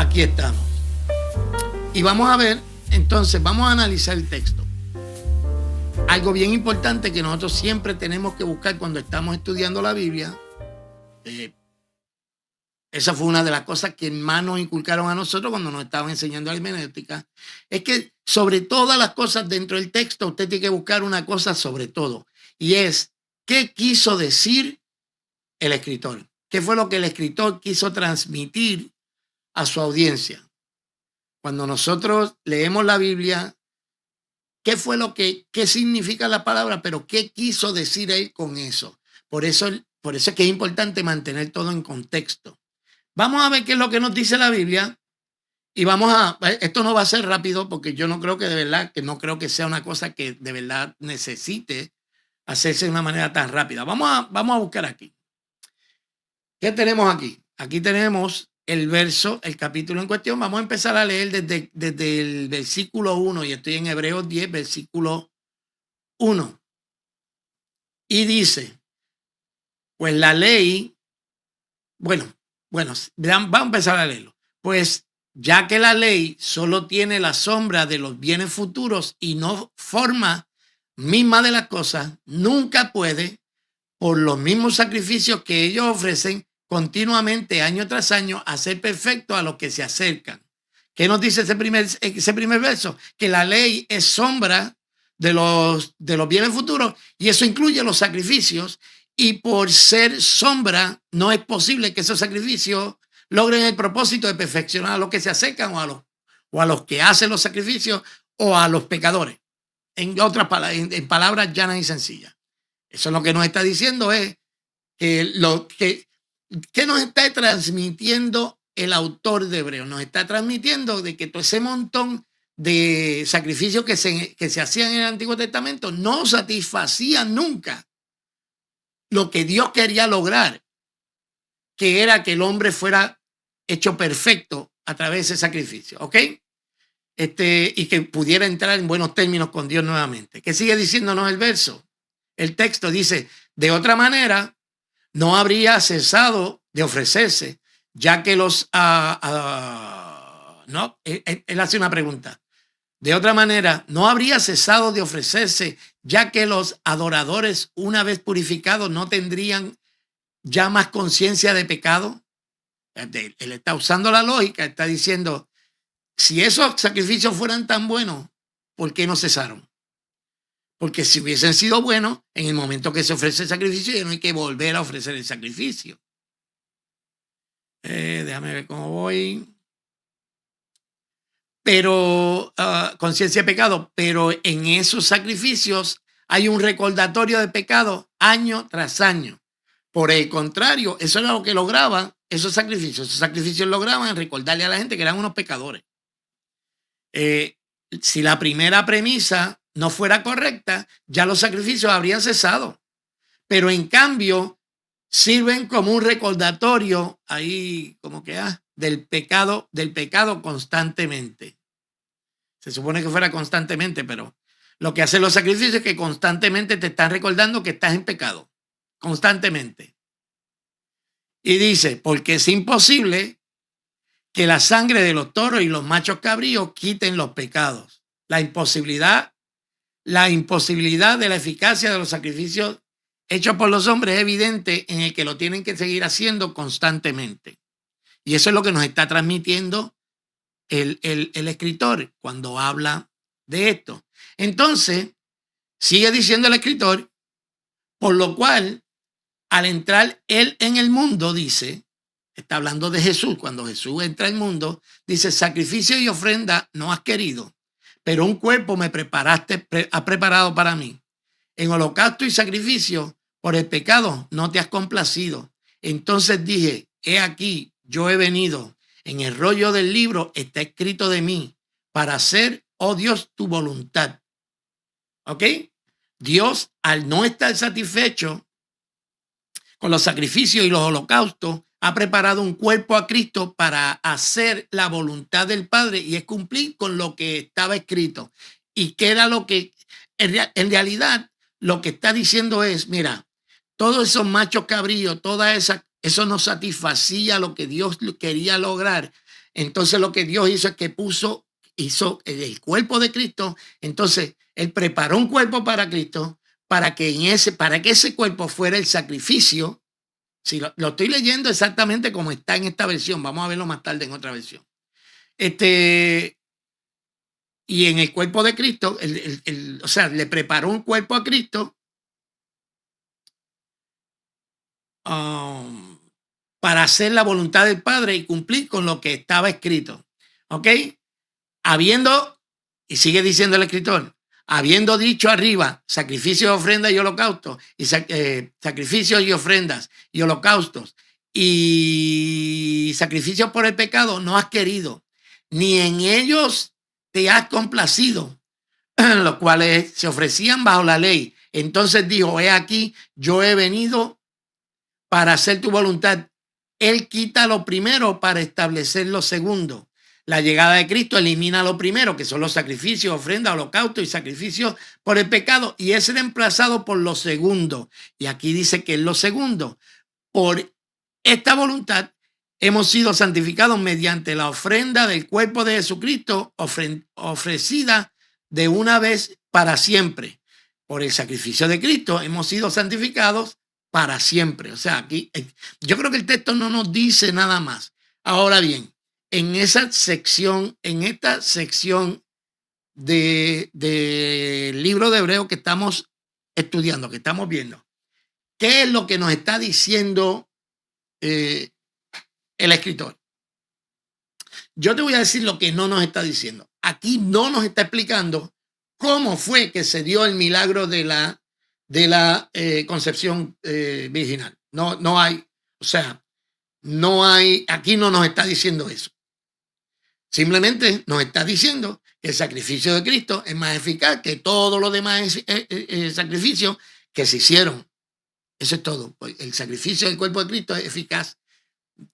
Aquí estamos. Y vamos a ver, entonces, vamos a analizar el texto. Algo bien importante que nosotros siempre tenemos que buscar cuando estamos estudiando la Biblia, esa fue una de las cosas que más nos inculcaron a nosotros cuando nos estaban enseñando la hermenéutica, es que sobre todas las cosas dentro del texto usted tiene que buscar una cosa sobre todo, y es ¿qué quiso decir el escritor? ¿Qué fue lo que el escritor quiso transmitir a su audiencia? Cuando nosotros leemos la Biblia, ¿qué fue qué significa la palabra? Pero ¿qué quiso decir él con eso? Por eso es que es importante mantener todo en contexto. Vamos a ver qué es lo que nos dice la Biblia y esto no va a ser rápido porque yo no creo no creo que sea una cosa que de verdad necesite hacerse de una manera tan rápida. Vamos a buscar aquí. ¿Qué tenemos aquí? Aquí tenemos el capítulo en cuestión. Vamos a empezar a leer desde el versículo 1 y estoy en Hebreos 10, versículo 1. Y dice, pues la ley, bueno, vamos a empezar a leerlo. Pues ya que la ley solo tiene la sombra de los bienes futuros y no forma misma de las cosas, nunca puede, por los mismos sacrificios que ellos ofrecen continuamente, año tras año, hacer perfecto a los que se acercan. ¿Qué nos dice ese primer verso? Que la ley es sombra de los bienes futuros y eso incluye los sacrificios. Y por ser sombra, no es posible que esos sacrificios logren el propósito de perfeccionar a los que se acercan o a los que hacen los sacrificios o a los pecadores. En otras palabras, en palabras llanas y sencillas. Eso es lo que nos está diciendo es que ¿qué nos está transmitiendo el autor de Hebreos? Nos está transmitiendo de que todo ese montón de sacrificios que se hacían en el Antiguo Testamento no satisfacían nunca lo que Dios quería lograr, que era que el hombre fuera hecho perfecto a través de ese sacrificio, ¿ok? Y que pudiera entrar en buenos términos con Dios nuevamente. ¿Qué sigue diciéndonos el verso? El texto dice, de otra manera, no habría cesado de ofrecerse, ya que no, él hace una pregunta. De otra manera, no habría cesado de ofrecerse, ya que los adoradores, una vez purificados, no tendrían ya más conciencia de pecado. Él está usando la lógica, está diciendo, si esos sacrificios fueran tan buenos, ¿por qué no cesaron? Porque si hubiesen sido buenos, en el momento que se ofrece el sacrificio, ya no hay que volver a ofrecer el sacrificio. Déjame ver cómo voy. Pero, conciencia de pecado, pero en esos sacrificios hay un recordatorio de pecado año tras año. Por el contrario, eso era lo que lograban esos sacrificios. Esos sacrificios lograban recordarle a la gente que eran unos pecadores. Si la primera premisa no fuera correcta, ya los sacrificios habrían cesado. Pero en cambio, sirven como un recordatorio ahí, como que del pecado constantemente. Se supone que fuera constantemente, pero lo que hacen los sacrificios es que constantemente te están recordando que estás en pecado. Constantemente. Y dice, porque es imposible que la sangre de los toros y los machos cabríos quiten los pecados. La imposibilidad de la eficacia de los sacrificios hechos por los hombres es evidente en el que lo tienen que seguir haciendo constantemente. Y eso es lo que nos está transmitiendo el escritor cuando habla de esto. Entonces, sigue diciendo el escritor, por lo cual, al entrar él en el mundo, dice, está hablando de Jesús, cuando Jesús entra al mundo, dice, sacrificio y ofrenda no has querido, pero un cuerpo has preparado para mí. En holocausto y sacrificio por el pecado no te has complacido. Entonces dije, he aquí, yo he venido. En el rollo del libro está escrito de mí para hacer, oh Dios, tu voluntad. ¿Ok? Dios, al no estar satisfecho con los sacrificios y los holocaustos, ha preparado un cuerpo a Cristo para hacer la voluntad del Padre y es cumplir con lo que estaba escrito. Y que era lo que, en realidad, lo que está diciendo es, mira, todos esos machos cabríos, eso no satisfacía lo que Dios quería lograr. Entonces lo que Dios hizo es que hizo el cuerpo de Cristo. Entonces Él preparó un cuerpo para Cristo para que ese cuerpo fuera el sacrificio. Si lo estoy leyendo exactamente como está en esta versión, vamos a verlo más tarde en otra versión. Y en el cuerpo de Cristo, o sea, le preparó un cuerpo a Cristo para hacer la voluntad del Padre y cumplir con lo que estaba escrito. ¿Ok? Y sigue diciendo el escritor, habiendo dicho arriba, sacrificio, ofrenda y holocausto, y sacrificios y ofrendas y holocaustos, y sacrificios por el pecado, no has querido, ni en ellos te has complacido, los cuales se ofrecían bajo la ley. Entonces dijo, he aquí, yo he venido para hacer tu voluntad. Él quita lo primero para establecer lo segundo. La llegada de Cristo elimina lo primero, que son los sacrificios, ofrendas, holocaustos y sacrificios por el pecado, y es reemplazado por lo segundo. Y aquí dice que es lo segundo. Por esta voluntad hemos sido santificados mediante la ofrenda del cuerpo de Jesucristo, ofrecida de una vez para siempre. Por el sacrificio de Cristo hemos sido santificados para siempre. O sea, aquí yo creo que el texto no nos dice nada más. Ahora bien, en esta sección del libro de Hebreo que estamos estudiando, que estamos viendo, ¿qué es lo que nos está diciendo el escritor? Yo te voy a decir lo que no nos está diciendo. Aquí no nos está explicando cómo fue que se dio el milagro de la concepción virginal. No hay, o sea, aquí no nos está diciendo eso. Simplemente nos está diciendo que el sacrificio de Cristo es más eficaz que todos los demás sacrificios que se hicieron. Eso es todo. El sacrificio del cuerpo de Cristo es eficaz.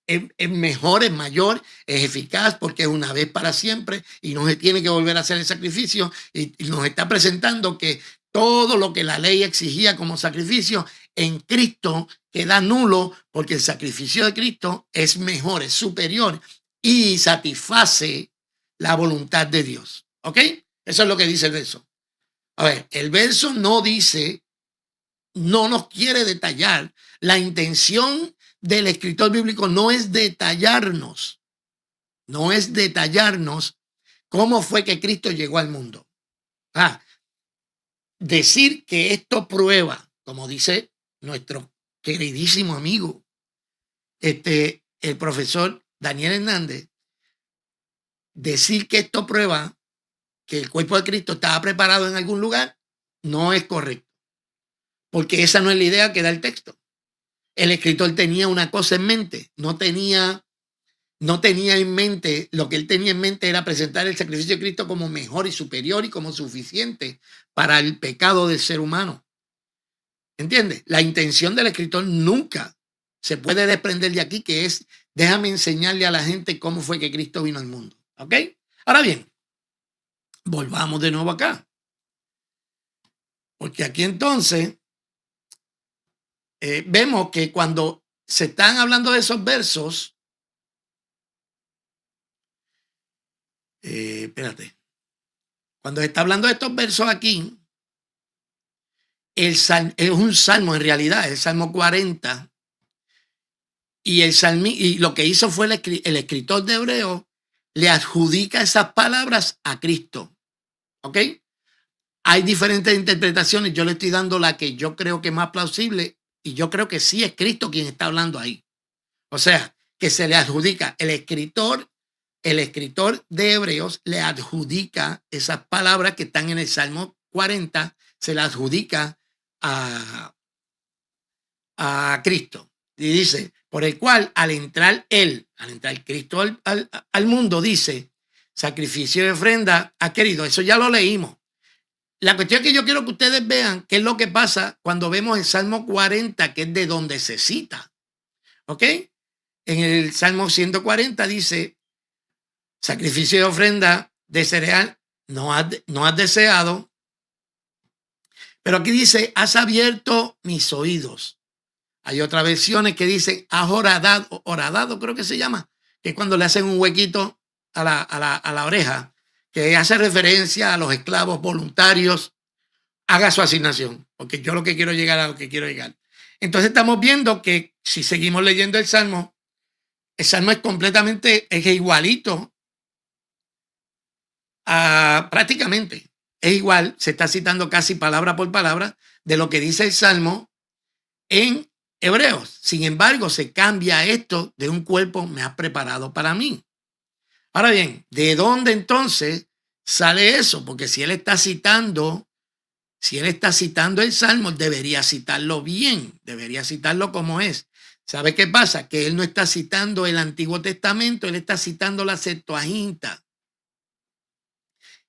Es mejor, es mayor, es eficaz porque es una vez para siempre y no se tiene que volver a hacer el sacrificio, y nos está presentando que todo lo que la ley exigía como sacrificio en Cristo queda nulo porque el sacrificio de Cristo es mejor, es superior y satisface la voluntad de Dios. ¿Ok? Eso es lo que dice el verso. A ver, el verso no nos quiere detallar. La intención del escritor bíblico no es detallarnos cómo fue que Cristo llegó al mundo. Decir que esto prueba, como dice nuestro queridísimo amigo, el profesor Daniel Hernández, decir que esto prueba que el cuerpo de Cristo estaba preparado en algún lugar, no es correcto, porque esa no es la idea que da el texto. El escritor tenía una cosa en mente, no tenía en mente, lo que él tenía en mente era presentar el sacrificio de Cristo como mejor y superior y como suficiente para el pecado del ser humano. ¿Entiendes? La intención del escritor nunca se puede desprender de aquí, que es, déjame enseñarle a la gente cómo fue que Cristo vino al mundo. ¿Ok? Ahora bien, volvamos de nuevo acá. Porque aquí entonces vemos que cuando se están hablando de esos versos, cuando se está hablando de estos versos aquí, es un salmo en realidad, el Salmo 40, y lo que hizo fue el escritor de Hebreo le adjudica esas palabras a Cristo. ¿Ok? Hay diferentes interpretaciones, yo le estoy dando la que yo creo que es más plausible, y yo creo que sí es Cristo quien está hablando ahí. O sea, que se le adjudica, el escritor de Hebreos le adjudica esas palabras que están en el Salmo 40, se las adjudica a Cristo. Y dice, por el cual al entrar Cristo al mundo, dice, sacrificio y ofrenda ha querido. Eso ya lo leímos. La cuestión es que yo quiero que ustedes vean qué es lo que pasa cuando vemos el Salmo 40, que es de donde se cita. ¿Ok? En el Salmo 140 dice, sacrificio y ofrenda de cereal no has deseado. Pero aquí dice, has abierto mis oídos. Hay otras versiones que dicen, has horadado, creo que se llama, que es cuando le hacen un huequito a la oreja, que hace referencia a los esclavos voluntarios, haga su asignación, porque yo lo que quiero llegar a lo que quiero llegar. Entonces estamos viendo que si seguimos leyendo el Salmo es completamente, es igualito a prácticamente, es igual, se está citando casi palabra por palabra de lo que dice el Salmo en Hebreos. Sin embargo, se cambia esto de un cuerpo me has preparado para mí. Ahora bien, ¿de dónde entonces sale eso? Porque si él está citando el Salmo, debería citarlo bien, debería citarlo como es. ¿Sabe qué pasa? Que él no está citando el Antiguo Testamento, él está citando la Septuaginta.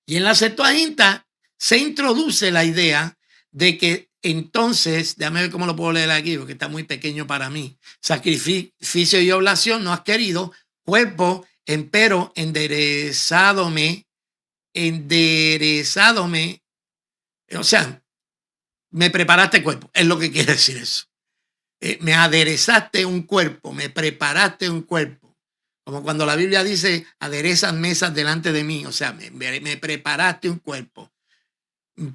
Y en la Septuaginta se introduce la idea de que entonces, déjame ver cómo lo puedo leer aquí, porque está muy pequeño para mí. Sacrificio y oblación no has querido, cuerpo, empero, enderezádome, o sea, me preparaste cuerpo, es lo que quiere decir eso. Me aderezaste un cuerpo, me preparaste un cuerpo. Como cuando la Biblia dice, aderezas mesas delante de mí, o sea, me preparaste un cuerpo.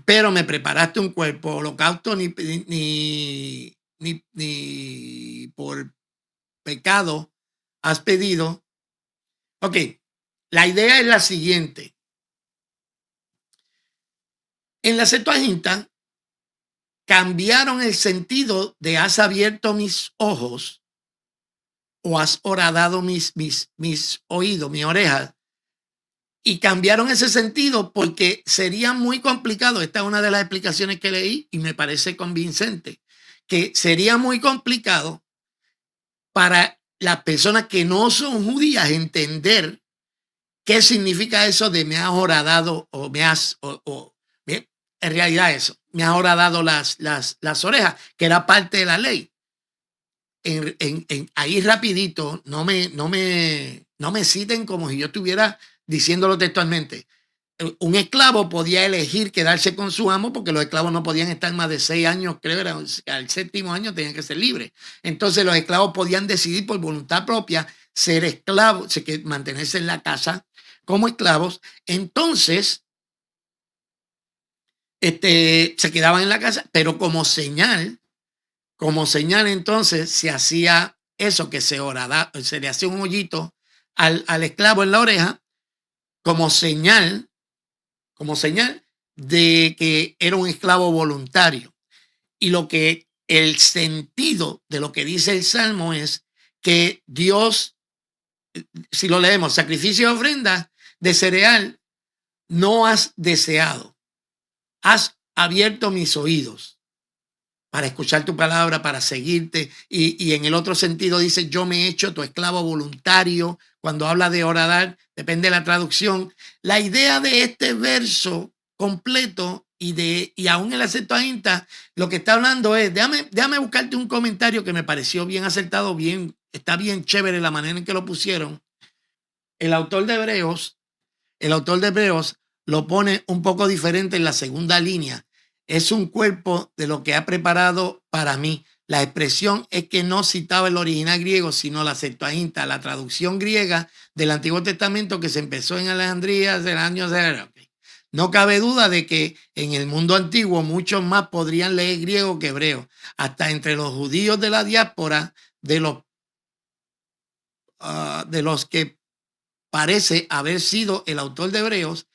Pero me preparaste un cuerpo, holocausto ni por pecado has pedido. Ok, la idea es la siguiente. En la Septuaginta cambiaron el sentido de has abierto mis ojos o has horadado mis oídos, mi oreja, y cambiaron ese sentido porque sería muy complicado. Esta es una de las explicaciones que leí y me parece convincente, que sería muy complicado para las personas que no son judías entender qué significa eso de me has horadado o me has, en realidad eso, me has horadado las orejas, que era parte de la ley. Ahí rapidito, no me citen como si yo estuviera diciéndolo textualmente. Un esclavo podía elegir quedarse con su amo porque los esclavos no podían estar más de 6 años, creo era al séptimo año tenían que ser libres. Entonces los esclavos podían decidir por voluntad propia ser esclavos, mantenerse en la casa como esclavos. Entonces, se quedaban en la casa, pero como señal entonces se hacía eso que se le hacía un hoyito al esclavo en la oreja como señal de que era un esclavo voluntario. Y el sentido de lo que dice el Salmo es que Dios, si lo leemos, sacrificio y ofrenda de cereal no has deseado, has abierto mis oídos para escuchar tu palabra, para seguirte. Y en el otro sentido dice, yo me he hecho tu esclavo voluntario. Cuando habla de horadar, depende de la traducción. La idea de este verso completo y aún en la Septuaginta, lo que está hablando es, déjame buscarte un comentario que me pareció bien acertado, está bien chévere la manera en que lo pusieron. El autor de Hebreos lo pone un poco diferente en la segunda línea. Es un cuerpo de lo que ha preparado para mí. La expresión es que no citaba el original griego, sino la Septuaginta, la traducción griega del Antiguo Testamento que se empezó en Alejandría hace el año 0. No cabe duda de que en el mundo antiguo muchos más podrían leer griego que hebreo. Hasta entre los judíos de la diáspora, de los que parece haber sido el autor de Hebreos.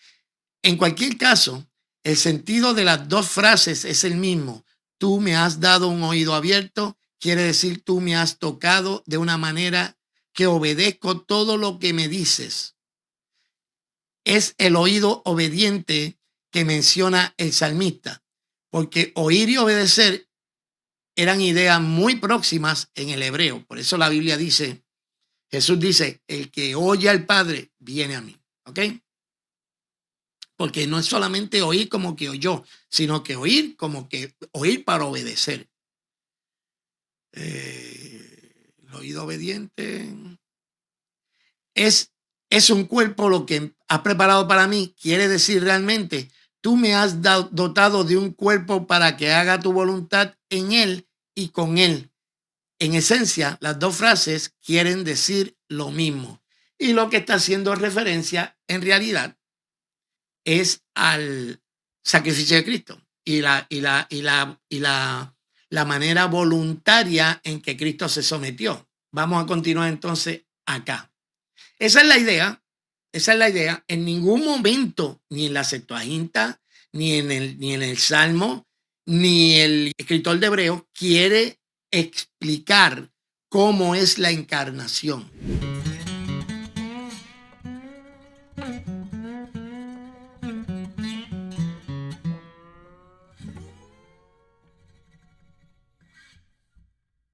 En cualquier caso, el sentido de las dos frases es el mismo. Tú me has dado un oído abierto, quiere decir tú me has tocado de una manera que obedezco todo lo que me dices. Es el oído obediente que menciona el salmista, porque oír y obedecer eran ideas muy próximas en el hebreo. Por eso la Biblia dice, Jesús dice, el que oye al Padre viene a mí. ¿Ok? Porque no es solamente oír como que oyó, sino que oír como que oír para obedecer. El oído obediente es un cuerpo lo que has preparado para mí. Quiere decir realmente, tú me has dotado de un cuerpo para que haga tu voluntad en él y con él. En esencia, las dos frases quieren decir lo mismo. Y lo que está haciendo referencia en realidad es al sacrificio de Cristo y la manera voluntaria en que Cristo se sometió. Vamos a continuar entonces acá. Esa es la idea. Esa es la idea. En ningún momento, ni en la Septuaginta, ni en el Salmo, ni el escritor de Hebreos quiere explicar cómo es la encarnación.